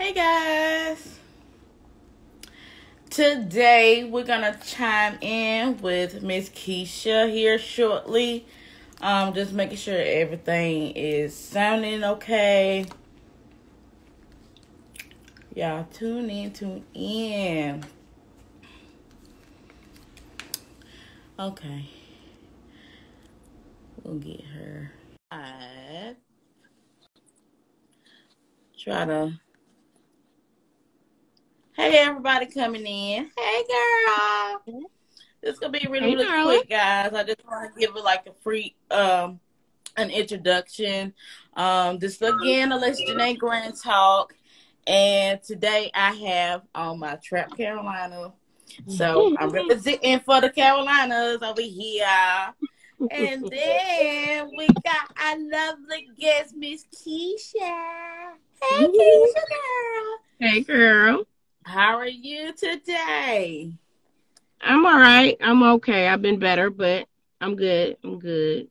Hey guys, today we're gonna chime in with Miss Keisha here shortly. Just making sure everything is sounding okay. Y'all tune in. Okay, we'll get her. I try to. Hey everybody coming in. Hey girl. This gonna be really, Hey, really girl. quick, guys. I just want to give it like a free an introduction. This again, Alexis Janeè Grand Talk, and today I have on my Trap Carolina. So I'm representing for the Carolinas over here. And then we got our lovely guest, Miss Keisha. Hey, Keisha girl. Hey, girl. How are you today? I'm all right. I'm okay. I've been better, but I'm good. I'm good.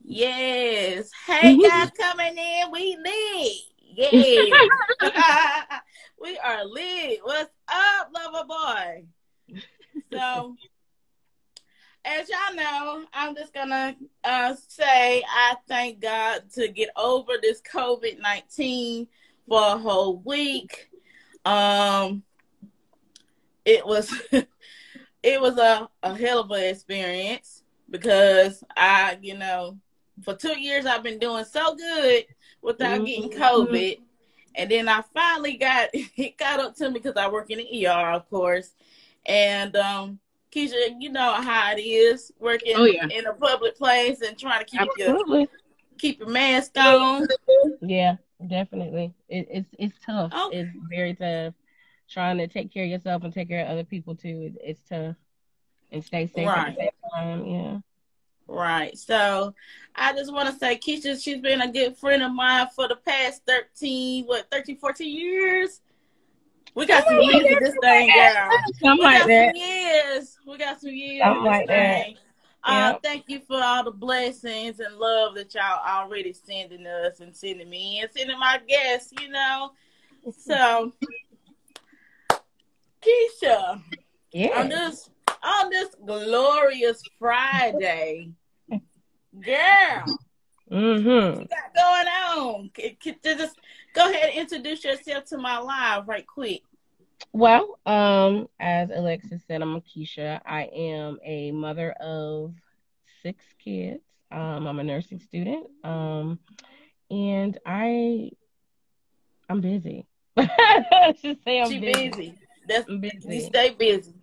Yes. Hey guys coming in. We lit. Yeah. We are lit. What's up, lover boy? So as y'all know, I'm just gonna say I thank God to get over this COVID-19 for a whole week. Um it was it was a hell of an experience because for 2 years I've been doing so good without getting Mhm. COVID. And then I finally got it got up to me because I work in the ER, of course. And Keisha, you know how it is Oh, working yeah. in a public place and trying to Absolutely. keep your mask on. Yeah, definitely. It's tough. Oh, It's very tough. Trying to take care of yourself and take care of other people too. It's tough and stay safe at the right. same time. Yeah. Right. So I just want to say Keisha, she's been a good friend of mine for the past 14 years. We got some I years mean, of this thing, girl. something We like got some that. years. We got some years of Something this like that. thing. Yep. Thank you for all the blessings and love that y'all already sending us and sending me and sending my guests. So, Keisha, on Yeah. this glorious Friday, girl, what Mm-hmm. you got going on? Just go ahead and introduce yourself to my live right quick. Well, as Alexis said, I'm a Keisha. I am a mother of 6 kids. I'm a nursing student. And I'm busy. Let's just say I'm She busy. busy. That's I'm You busy, stay busy.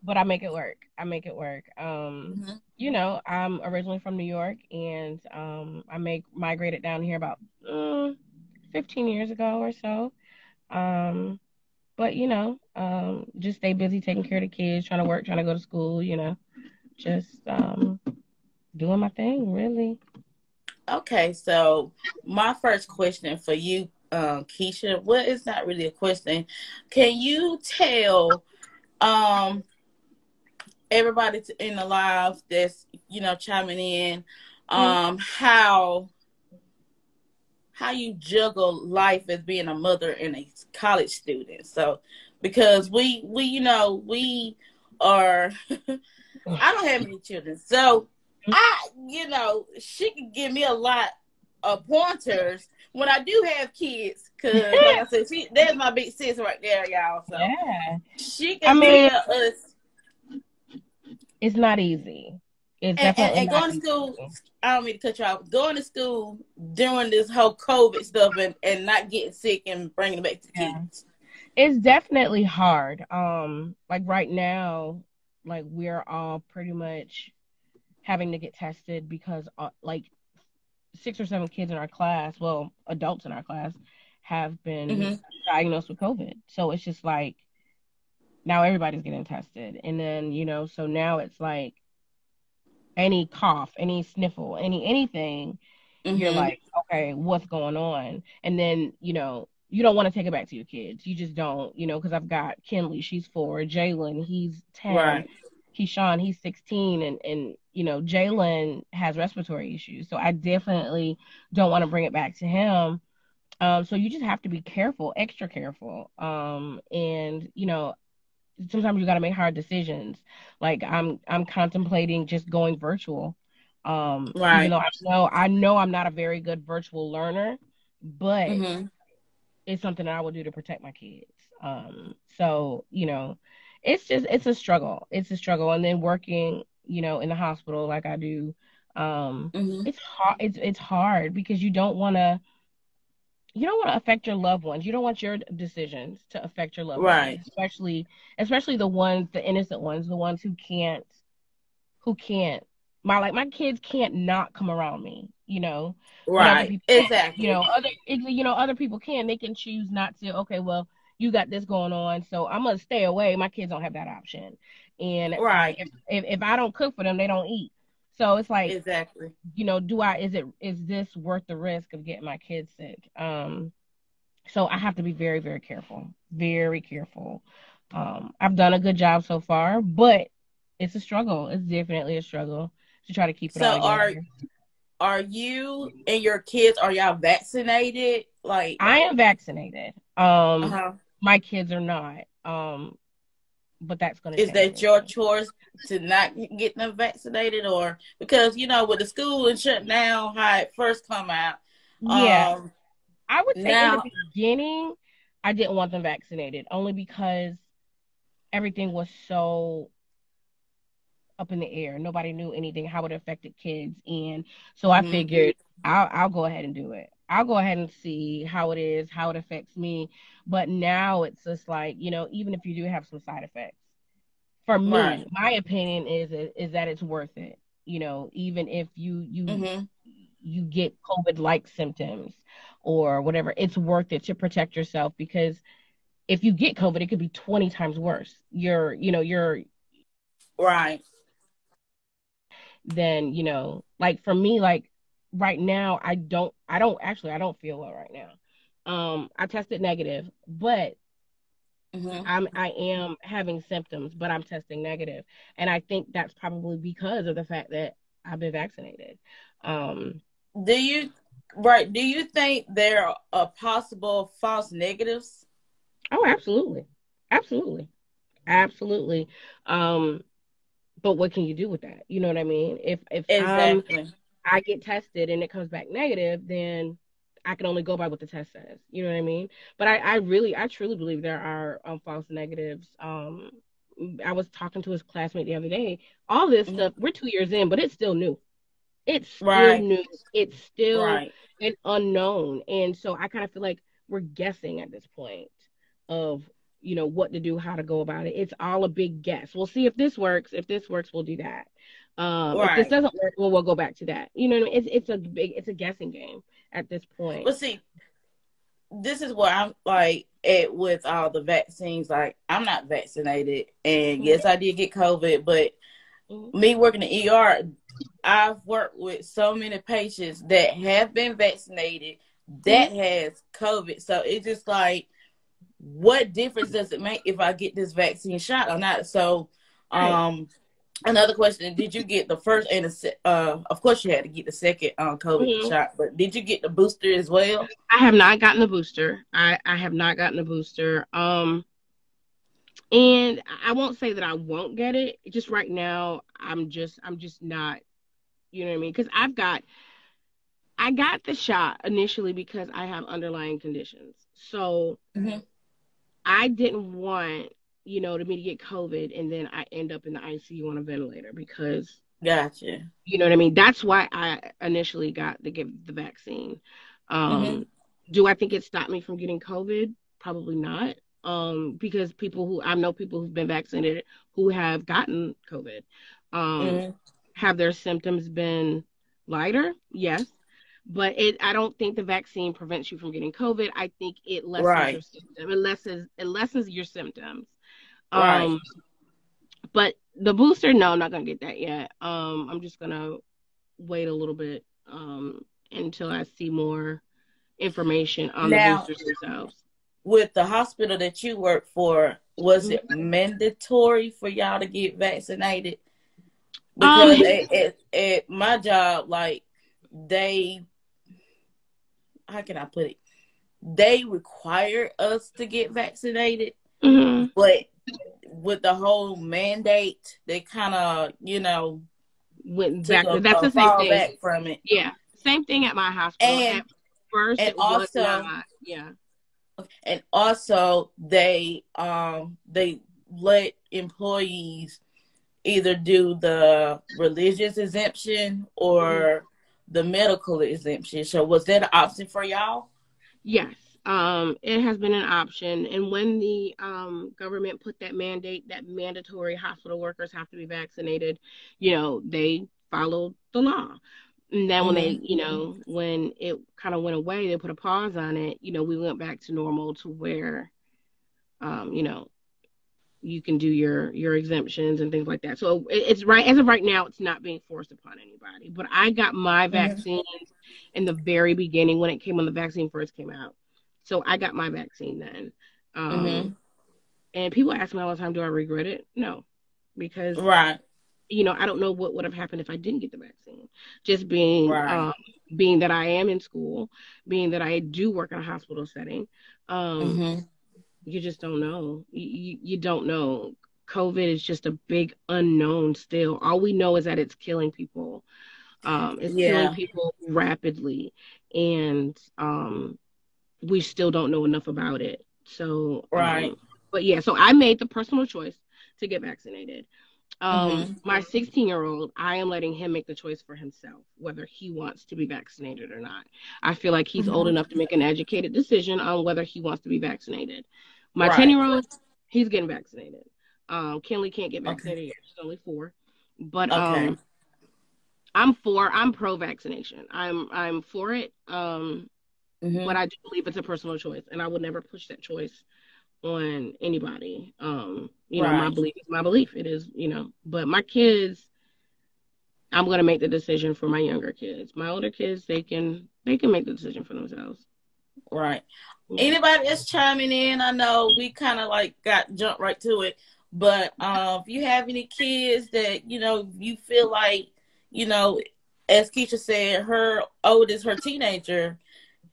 but I make it work. I make it work. Hmm. I'm originally from New York, and I migrated down here about 15 years ago or so. Um, But just stay busy taking care of the kids, trying to work, trying to go to school, just doing my thing, really. Okay, so my first question for you, Keisha, well, it's not really a question. Can you tell um everybody in the live that's chiming in Mm. how you juggle life as being a mother and a college student? So because we are I don't have any children, so she can give me a lot of pointers when I do have kids. Cause like I said, there's my big sis right there, y'all. So Yeah. she I can mean, tell us. it's not easy. It's And, and, definitely and not going to easy. school, I don't mean to cut you off. Going to school during this whole COVID stuff and not getting sick and bringing it back to the Yeah. kids. It's definitely hard. Like right now, like we're all pretty much having to get tested because like 6 or 7 kids in our class, well, adults in our class, have been Hmm. diagnosed with COVID. So it's just like now everybody's getting tested. And then, so now it's like any cough, any sniffle, anything, you're Hmm. like, okay, what's going on? And then, you don't want to take it back to your kids. You just don't, because I've got Kinley, she's 4, Jalen, he's 10, Right. Keyshawn, he's 16, and Jalen has respiratory issues. So I definitely don't want to bring it back to him. So you just have to be careful, extra careful. And sometimes you got to make hard decisions. Like I'm contemplating just going virtual. Even Right. though I know I'm not a very good virtual learner, but Mm-hmm. it's something that I will do to protect my kids. So it's a struggle. It's a struggle, and then working, in the hospital like I do, Mm-hmm. it's hard. It's hard because you don't want to affect your loved ones. You don't want your decisions to affect your loved ones, Right. especially the innocent ones, the ones who can't. My kids can't not come around me, but other Right. people can't. Exactly. Other people can. They can choose not to. Okay, well, you got this going on, so I'm gonna stay away. My kids don't have that option, and like Right. if I don't cook for them, they don't eat. So it's like, Exactly. is this worth the risk of getting my kids sick? So I have to be very, very careful, very careful. I've done a good job so far, but it's a struggle. It's definitely a struggle to try to keep it all So together. are you and your kids, are y'all vaccinated? Like, I am vaccinated. uh-huh. My kids are not. But that's going to Is change that in your soon. choice to not get them vaccinated, or because with the school and shut down how it first come out, Yeah, um I would say in the now beginning, I didn't want them vaccinated only because everything was so up in the air. Nobody knew anything, how it affected kids. And so I mhm, figured I'll go ahead and do it. I'll go ahead and see how it is, how it affects me. But now it's just like, even if you do have some side effects, for me, right, my opinion is that it's worth it. Even if mhm, you get COVID like symptoms or whatever, it's worth it to protect yourself because if you get COVID, it could be 20 times worse. You're right, then like for me, like right now I don't feel well right now. I tested negative, but mhm. I am having symptoms, but I'm testing negative, and I think that's probably because of the fact that I've been vaccinated. um Do you right? Do you think there are possible false negatives? oh, absolutely, absolutely, absolutely. um but what can you do with that? You know what I mean? If Exactly. I get tested and it comes back negative, then I can only go by what the test says. You know what I mean? But I truly believe there are false negatives. I was talking to his classmate the other day. All this Mhm. stuff, we're 2 years in, but it's still new. It's still Right, new. It's still right, an unknown. And so I kind of feel like we're guessing at this point of, what to do, how to go about it. It's all a big guess. We'll see if this works. If this works, we'll do that. If this right. doesn't work, well, we'll go back to that. You know what I mean? It's a guessing game at this point. But see, this is where I'm like at with all the vaccines. Like, I'm not vaccinated, and Mhm, yes, I did get COVID, but mhm. me working in ER, I've worked with so many patients that have been vaccinated Mhm. that has COVID. So it's just like, what difference does it make if I get this vaccine shot or not? So, Right. um, another question: did you get the first and of course, you had to get the second COVID Mhm. shot, but did you get the booster as well? I have not gotten the booster. I have not gotten the booster. And I won't say that I won't get it. Just right now, I'm just not. You know what I mean? Because I got the shot initially because I have underlying conditions. So Mm-hmm. I didn't want, to me to get COVID and then I end up in the ICU on a ventilator because, Gotcha. you know what I mean? That's why I initially got to get the vaccine. Mm-hmm. Um, do I think it stopped me from getting COVID? Probably not. Because I know people who've been vaccinated who have gotten COVID. Um, Mm-hmm. have their symptoms been lighter? Yes. But I don't think the vaccine prevents you from getting COVID. I think it lessens your Right. symptom. It lessens your symptoms. Right. Um, but the booster, no, I'm not gonna get that yet. I'm just gonna wait a little bit until I see more information on the Now, boosters themselves. with the hospital that you work for, was Mhm. it mandatory for y'all to get vaccinated? Um, Because at my job, like, they, how can I put it? they required us to get vaccinated, Mm-hmm. but with the whole mandate, they kind of, Went took back. That's a the same fall thing. back from it. Yeah, same thing at my hospital. And At first, and it was also not. Yeah. and also they let employees either do the religious exemption Mm-hmm. or the medical exemption. So was that an option for y'all? Yes, it has been an option. And when the government put that mandate that mandatory hospital workers have to be vaccinated, they followed the law. And then when Mm-hmm. they, when it kind of went away, they put a pause on it. We went back to normal to where, um, you know, you can do your exemptions and things like that. So it's right as of right now, it's not being forced upon anybody. But I got my Mm-hmm. vaccine in the very beginning when the vaccine first came out. So I got my vaccine then. Mm-hmm. And people ask me all the time, do I regret it? No, because Right. I don't know what would have happened if I didn't get the vaccine. Just being Right. being that I am in school, being that I do work in a hospital setting, um, Mm-hmm. you just don't know. You don't know. COVID is just a big unknown still. All we know is that it's killing people. It's killing Yeah. people rapidly, and we still don't know enough about it. So, Right. but yeah, so I made the personal choice to get vaccinated. Mm-hmm. My 16-year-old, I am letting him make the choice for himself, whether he wants to be vaccinated or not. I feel like he's old Mm-hmm. enough to make an educated decision on whether he wants to be vaccinated. My Right. 10-year-old, he's getting vaccinated. Kinley can't get Okay. vaccinated yet. She's only 4. But Okay. I'm pro vaccination. I'm for it. But Mm-hmm. I do believe it's a personal choice, and I would never push that choice on anybody. My Right. belief is my belief. It is, but my kids, I'm gonna make the decision for my younger kids. My older kids, they can make the decision for themselves. Right. Yeah. Anybody that's chiming in, I know we kind of like got jumped right to it, but if you have any kids that you feel like, you know, as Keisha said, her oldest, her teenager,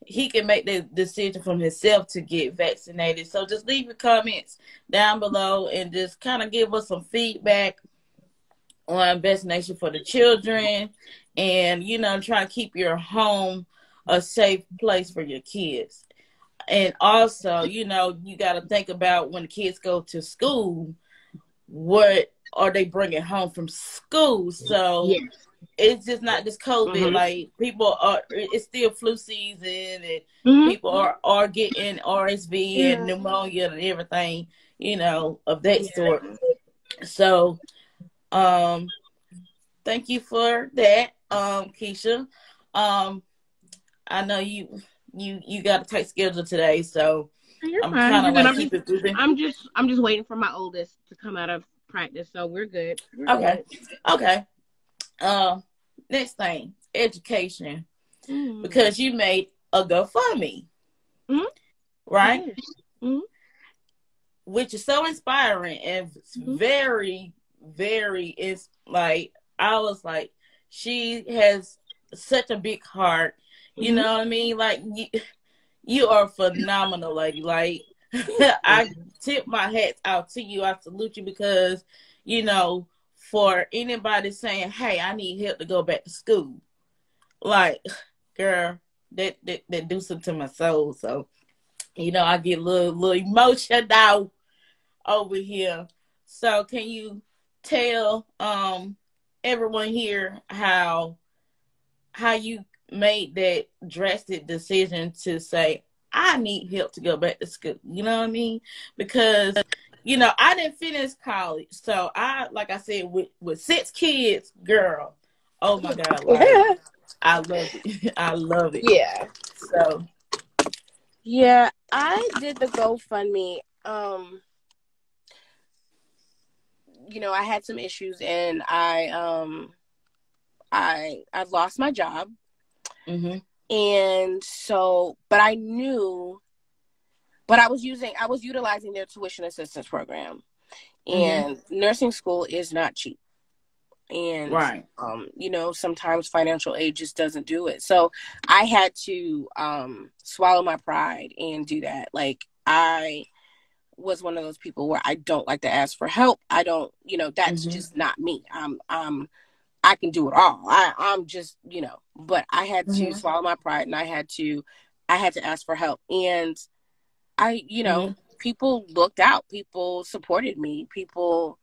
he can make the decision from himself to get vaccinated. So just leave your comments down below and just kind of give us some feedback on vaccination for the children, and try to keep your home a safe place for your kids. And also, you got to think about when the kids go to school, what are they bringing home from school? So Yes. it's just not just COVID. Mhm. Like it's still flu season, and Mhm. people are getting RSV and Yeah. pneumonia and everything, of that Yeah. sort. So, um, thank you for that, Keisha. Um, I know you got a tight schedule today, so You're I'm fine. kind You're of good. like keep it moving. I'm just waiting for my oldest to come out of practice, so we're good. We're Okay, good. okay. Um, next thing, education, Mm-hmm. because you made a GoFundMe, Mm-hmm. I right? did. Mm-hmm. Which is so inspiring, and it's Mm-hmm. very, very. It's like I was like, she has such a big heart. You Mm-hmm. know what I mean? Like you are phenomenal, lady. Like I tip my hat out to you. I salute you because, you know, for anybody saying, "Hey, I need help to go back to school," like, girl, that do something to my soul. So, I get a little emotional over here. So, can you tell everyone here how you made that drastic decision to say, I need help to go back to school? You know what I mean? Because, I didn't finish college. So like I said, with 6 kids, girl, oh my God, like, I love it. I love it. Yeah. So, Yeah, I did the GoFundMe. I had some issues, and I lost my job. mm-hmm, And so, but I knew, but I was utilizing their tuition assistance program, mm-hmm, and nursing school is not cheap. And, Right. Sometimes financial aid just doesn't do it. So I had to swallow my pride and do that. Like, I was one of those people where I don't like to ask for help. I don't, that's just not me. I can do it all. I'm just, but I had to swallow my pride, and I had to ask for help. And people looked out, people supported me, people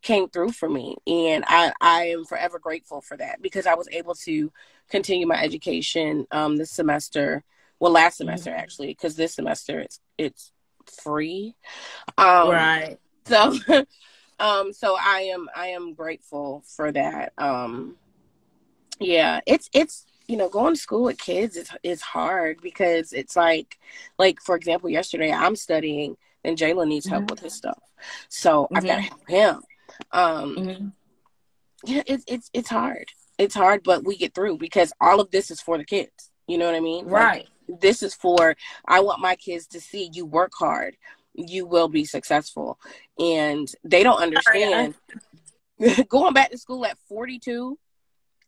came through for me. And I am forever grateful for that, because I was able to continue my education this semester. Well, last semester, actually, because this semester it's free. Right. So so I am grateful for that. Yeah, it's going to school with kids is hard, because it's like for example, yesterday I'm studying and Jalen needs help with his stuff. So I've got to help him. Yeah, it's hard. It's hard, but we get through, because all of this is for the kids. You know what I mean? Right. Like, this is for, I want my kids to see you work hard, you will be successful. And they don't understand. Going back to school at 42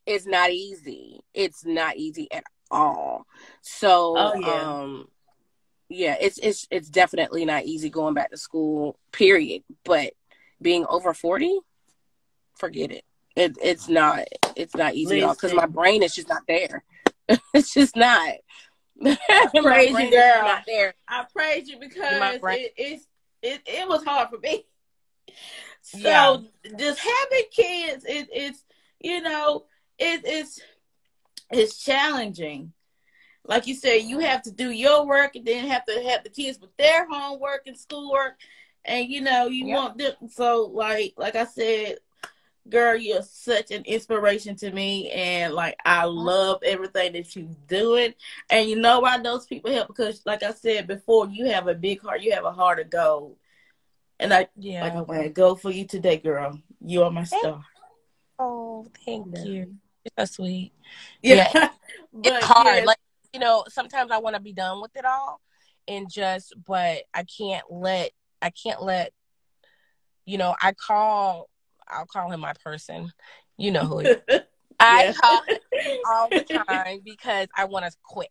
is not easy. It's not easy at all. So, yeah, it's definitely not easy going back to school, period. But being over 40, forget it. It's not easy at all, because my brain is just not there. It's just not. I praise you, girl. Not there. I praise you, because it was hard for me. So just having kids, it's challenging. Like you said, you have to do your work, and then have to have the kids with their homework and schoolwork, and you want them. So like I said, girl, you're such an inspiration to me, and I love everything that you're doing. And why those people help, because like I said before, you have a big heart, you have a heart of gold. And I want to go for you today, girl. You are my star. Oh, thank you. You're so sweet. Yeah. But it's hard. Sometimes I want to be done with it all, but I can't let, I'll call him my person. You know who he is. I call him all the time, because I want to quit,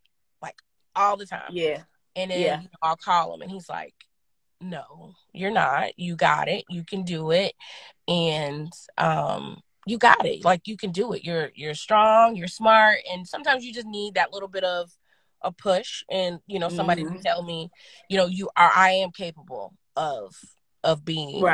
all the time. Yeah. And then I'll call him, and he's like, no, you're not. You got it. You can do it. And you got it. You can do it. You're strong. You're smart. And sometimes you just need that little bit of a push, and somebody to tell me, I am capable of being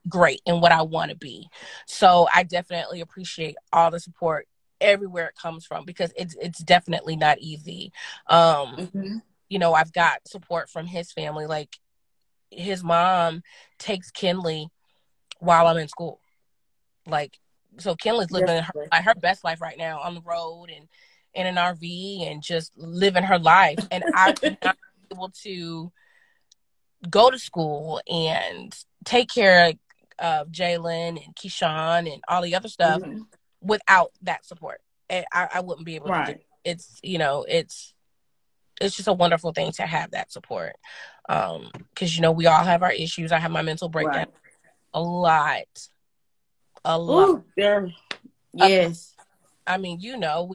great and what I want to be. So I definitely appreciate all the support everywhere it comes from, because it's definitely not easy. I've got support from his family. His mom takes Kinley while I'm in school. So Kinley's living her best life right now, on the road and in an RV, and just living her life. And I'm not able to go to school and take care of Jalen and Keisha and all the other stuff without that support. And I wouldn't be able to do it. It's just a wonderful thing to have that support. Because, we all have our issues. I have my mental breakdown a lot. Ooh, girl. Yes. I mean, we